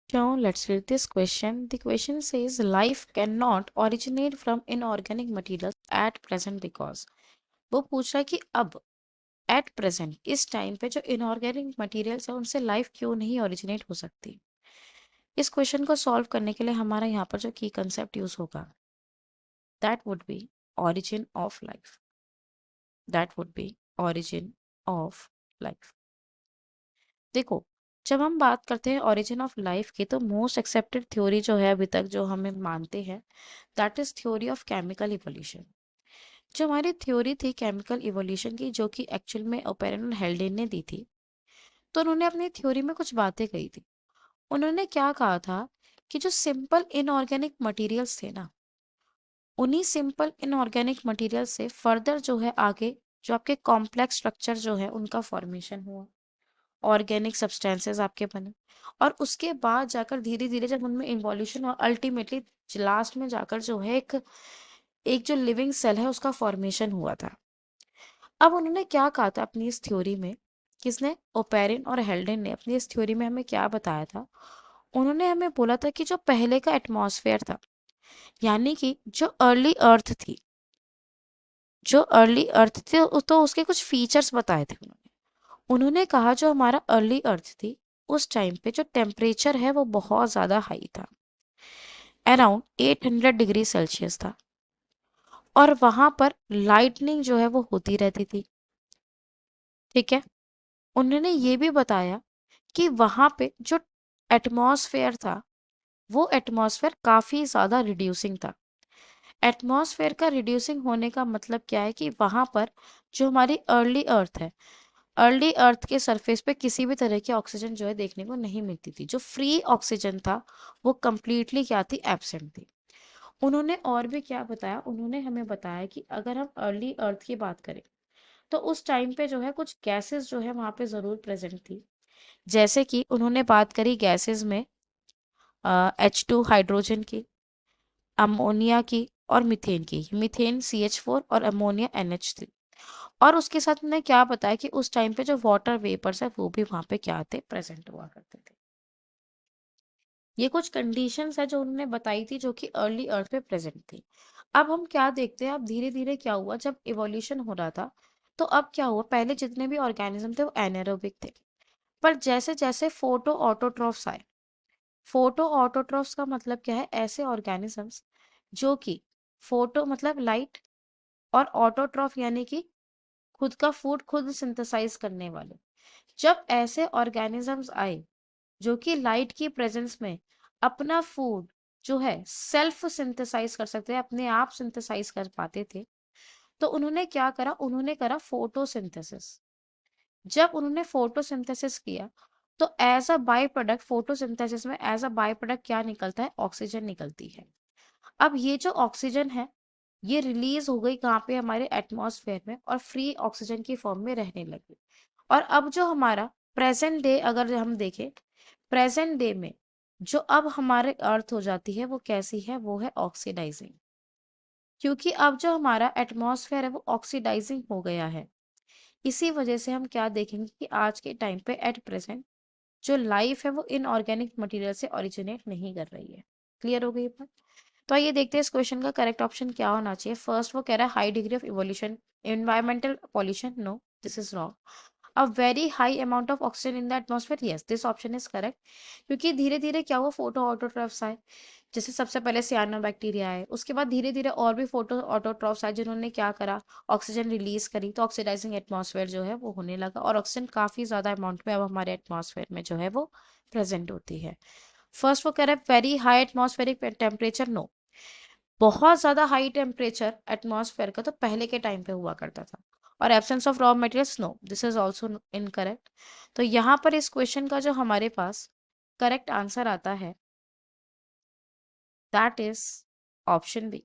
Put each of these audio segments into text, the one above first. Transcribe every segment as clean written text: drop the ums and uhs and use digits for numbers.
Now let's read this question. The question says life cannot originate from inorganic materials at present because वो पूछ रहा है कि अब एट प्रेजेंट इस टाइम पे जो इनऑर्गेनिक मटेरियल्स है उनसे लाइफ क्यों नहीं ओरिजिनेट हो सकती। इस क्वेश्चन को सॉल्व करने के लिए हमारा यहाँ पर जो की कंसेप्ट यूज होगा that would be origin of life. That would be origin of life. देखो, जब हम बात करते हैं origin ऑफ लाइफ की तो मोस्ट एक्सेप्टेड थ्योरी जो है अभी तक जो हमें मानते हैं that is theory of chemical evolution. जो हमारी थ्योरी थी केमिकल इवोल्यूशन की जो कि एक्चुअल में ओपेरन और हेल्डेन ने दी थी, तो उन्होंने अपनी थ्योरी में कुछ बातें कही थी। उन्होंने क्या कहा था कि जो सिंपल इनऑर्गेनिक मटेरियल्स थे ना, उन्हीं सिंपल इनऑर्गेनिक मटेरियल से फर्दर जो है आगे जो आपके कॉम्प्लेक्स स्ट्रक्चर जो है उनका फॉर्मेशन हुआ, ऑर्गेनिक सब्सटेंसेस आपके बने, और उसके बाद जाकर धीरे धीरे जब उनमें इवोल्यूशन और अल्टीमेटली लास्ट में जाकर जो है एक एक जो लिविंग सेल है उसका फॉर्मेशन हुआ था। अब उन्होंने क्या कहा था अपनी इस थ्योरी में, किसने, ओपेरिन और हेल्डेन ने अपनी इस थ्योरी में हमें क्या बताया था। उन्होंने हमें बोला था कि जो पहले का एटमॉस्फेयर था, यानी कि जो अर्ली अर्थ थी, जो अर्ली अर्थ थी तो उसके कुछ फीचर्स बताए थे उन्होंने। उन्होंने कहा जो हमारा अर्ली अर्थ थी उस टाइम पे जो टेम्परेचर है वो बहुत ज्यादा हाई था, अराउंड 800 डिग्री सेल्सियस था, और वहां पर लाइटनिंग जो है वो होती रहती थी। ठीक है। उन्होंने ये भी बताया कि वहां पे जो एटमॉस्फेयर था वो एटमॉस्फेयर काफी ज्यादा रिड्यूसिंग था। एटमॉस्फेयर का रिड्यूसिंग होने का मतलब क्या है कि वहां पर जो हमारी अर्ली अर्थ है, अर्ली अर्थ के सरफेस पे किसी भी तरह की ऑक्सीजन जो है देखने को नहीं मिलती थी। जो फ्री ऑक्सीजन था वो कंप्लीटली क्या थी, एब्सेंट थी। उन्होंने और भी क्या बताया, उन्होंने हमें बताया कि अगर हम अर्ली अर्थ की बात करें तो उस टाइम पे जो है कुछ गैसेस जो है वहां पे जरूर प्रेजेंट थी। जैसे कि उन्होंने बात करी गैसेस में H2 हाइड्रोजन की, अमोनिया की और मीथेन की। मीथेन CH4 और अमोनिया NH3। और उसके साथ उन्होंने क्या बताया कि उस टाइम पे जो वाटर वेपर्स है वो भी वहां पे क्या थे, प्रेजेंट हुआ करते थे। ये कुछ कंडीशंस है जो उन्होंने बताई थी जो कि अर्ली अर्थ पे प्रेजेंट थी। अब हम क्या देखते हैं, अब धीरे धीरे क्या हुआ जब इवोल्यूशन हो रहा था, तो अब क्या हुआ, पहले जितने भी ऑर्गेनिज्म थे वो एनारोबिक थे, पर जैसे जैसे फोटो ऑटोट्रॉफ्स आए। फोटो ऑटोट्रॉफ्स का मतलब क्या है, ऐसे ऑर्गेनिजम्स जो कि फोटो मतलब लाइट, और ऑटोट्रॉफ यानी कि खुद का फूड खुद सिंथेसाइज करने वाले। जब ऐसे ऑर्गेनिजम्स आए जो कि लाइट की प्रेजेंस में अपना फूड जो है सेल्फ सिंथेसाइज कर सकते हैं, अपने आप सिंथेसाइज कर पाते थे, तो उन्होंने क्या करा, उन्होंने करा फोटोसिंथेसिस। जब उन्होंने फोटोसिंथेसिस किया तो as a by product, photosynthesis में एज अ बाय प्रोडक्ट क्या निकलता है, ऑक्सीजन निकलती है। अब ये जो ऑक्सीजन है ये रिलीज हो गई कहाँ पे, हमारे एटमॉस्फेयर में, और फ्री ऑक्सीजन की फॉर्म में रहने लगी। और अब जो हमारा प्रेजेंट डे अगर हम देखें, प्रेजेंट डे में जो अब हमारे अर्थ हो जाती है वो कैसी है, वो है ऑक्सीडाइजिंग। क्योंकि अब जो हमारा एटमॉस्फेयर है वो ऑक्सीडाइजिंग हो गया है। इसी वजह से हम क्या देखेंगे कि आज के टाइम पे एट प्रेजेंट जो लाइफ है वो इनऑर्गेनिक मटेरियल से ओरिजिनेट नहीं कर रही है। क्लियर हो गई बात। तो आइए देखते हैं इस क्वेश्चन का करेक्ट ऑप्शन क्या होना चाहिए। फर्स्ट वो कह रहा है high degree of evolution, environmental pollution, no this is wrong. A very high amount of oxygen in the atmosphere, yes this option is correct. क्योंकि धीरे धीरे क्या हुआ, फोटो ऑटोट्रॉफ्स आए। जैसे सबसे पहले सियानो बैक्टीरिया आए, उसके बाद धीरे धीरे और भी फोटो ऑटोट्रॉफ्स आए जिन्होंने क्या करा, ऑक्सीजन रिलीज करी, तो ऑक्सीडाइजिंग एटमॉस्फेयर जो है वो होने लगा, और ऑक्सीजन काफी ज्यादा अमाउंट में अब हमारे एटमॉस्फेयर में जो है वो प्रेजेंट होती है। फर्स्ट वो कह रहा है very high atmospheric temperature, no. बहुत ज्यादा हाई टेम्परेचर एटमॉस्फेयर का तो पहले के टाइम पे हुआ करता था। और absence of raw materials, no this is also incorrect. तो यहाँ पर इस क्वेश्चन का जो हमारे पास करेक्ट आंसर आता है that is option B.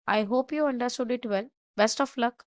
I hope you understood it well. Best of luck.